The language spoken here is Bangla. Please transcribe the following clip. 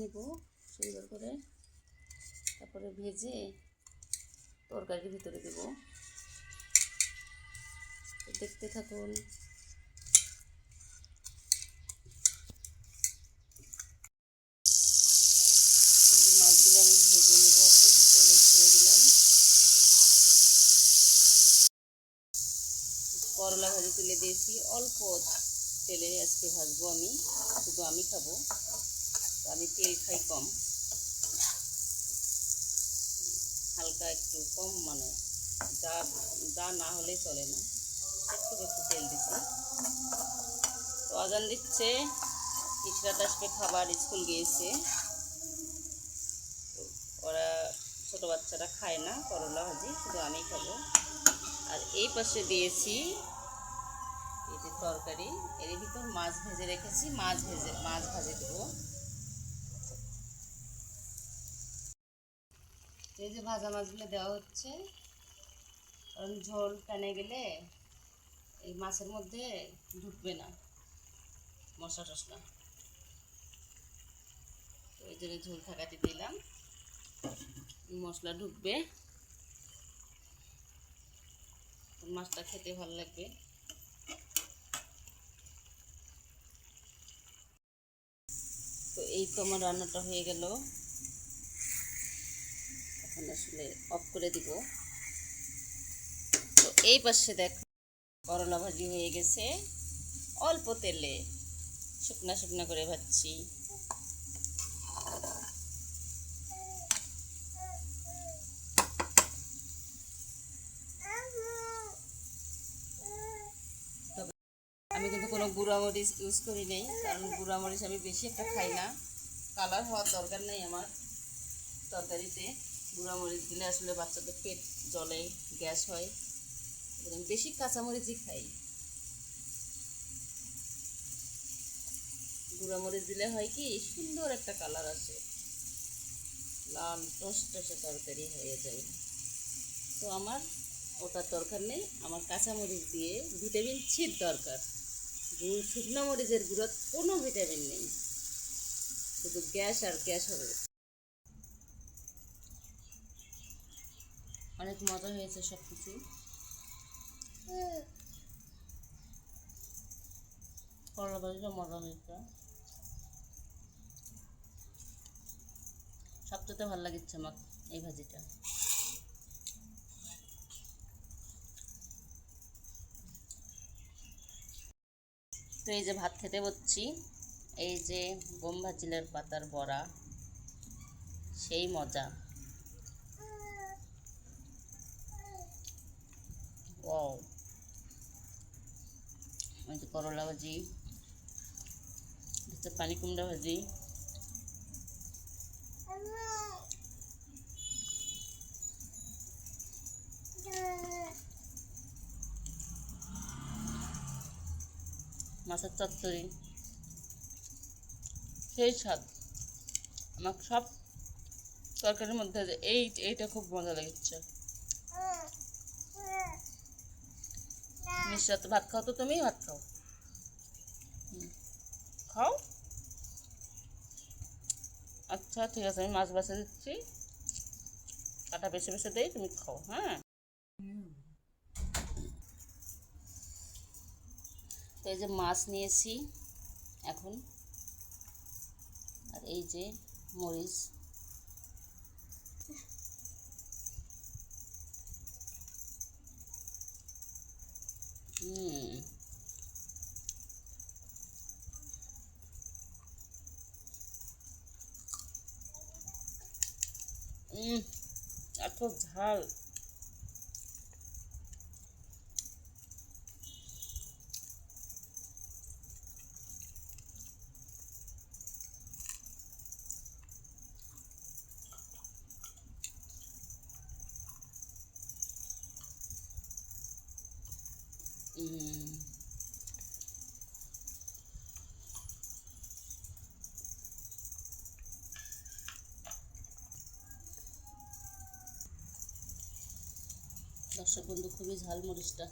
নেব সুন্দর করে, তারপরে ভেজে তরকারির ভিতরে দেব। দেখতে থাকুন। মাছগুলো আমি ভেজে নেব, এখন তেলে ছেড়ে দিলাম। করলা ভাজি তুলে দিয়েছি, অল্প তেলে আজকে ভাজবো আমি, শুধু আমি খাবো, আমি তেল খাই কম, হালকা একটু কম, মানে যা যা না হলেই চলে না, একটু একটু তেল দিচ্ছি। তো আজান দিচ্ছে, ইশরাত আসবে, খাবার স্কুল গিয়েছে। ওরা ছোটো বাচ্চারা খায় না করলা ভাজি, শুধু আমি খাবো। আর এই পাশে দিয়েছি এই যে তরকারি, এর ভিতর মাছ ভেজে রেখেছি, মাছ ভাজে দেবো। এই যে ভাজা মাছগুলো দেওয়া হচ্ছে, কারণ ঝোল টানে গেলে এই মাছের মধ্যে ঢুকবে না মশলা টশলা, তো ওই জন্য ঝোল থাকাতে দিলাম, মশলা ঢুকবে, মাছটা খেতে ভালো লাগবে। তো এই তো আমার রান্নাটা হয়ে গেল, এখন আসলে অফ করে দিব। তো এই পাশে দেখ, করলা ভাজি হয়ে গেছে, অল্প তেলে শুকনা শুকনা করে ভাজছি। আমি কিন্তু কোনো গুঁড়ামরিচ ইউজ করি নেই, কারণ গুঁড়ামরিচ আমি বেশি একটা খাই না, কালার হওয়ার দরকার নেই আমার তরকারিতে। গুঁড়ামরিচ দিলে আসলে বাচ্চাদের পেট জ্বলে, গ্যাস হয়, আমি বেশি কাঁচামরিচই খাই। গুঁড়ামরিচ দিলে হয় কি, সুন্দর একটা কালার আসে, লাল টসটসে তরকারি হয়ে যায়। তো আমার ওটার দরকার নেই, আমার কাঁচামরিচ দিয়ে ভিটামিন সির দরকার। শুকনো মরিচের গুঁড়োর কোনো ভিটামিন নেই, শুধু গ্যাস আর গ্যাস হবে। অনেক মজা হয়েছে সব কিছু। করলা ভাজিটা মজা হয়েছে, সবচেয়ে ভালো লাগছে আমার এই ভাজিটা। তো এই যে ভাত খেতে বসছি, এই যে গম ভাজিলের পাতার বড়া, সেই মজা। ওয়াও, এই যে করলা ভাজি, পানি কুমড়া ভাজি, মাছের চচ্চড়ি, সেই স্বাদ। আমার সব তরকারির মধ্যে এইটা খুব মজা লেগেছে। মিশ্রা তো ভাত খাও, তো তুমিই ভাত খাও, খাও। আচ্ছা ঠিক আছে, আমি মাছ বাছা দিচ্ছি, কাটা বেছে বেছে দেই, তুমি খাও। হ্যাঁ, তো এই যে মাছ নিয়েছি এখন, আর এই যে মরিচ, এত ঝাল। দর্শক বন্ধু, খুবই ঝাল মরিচটা।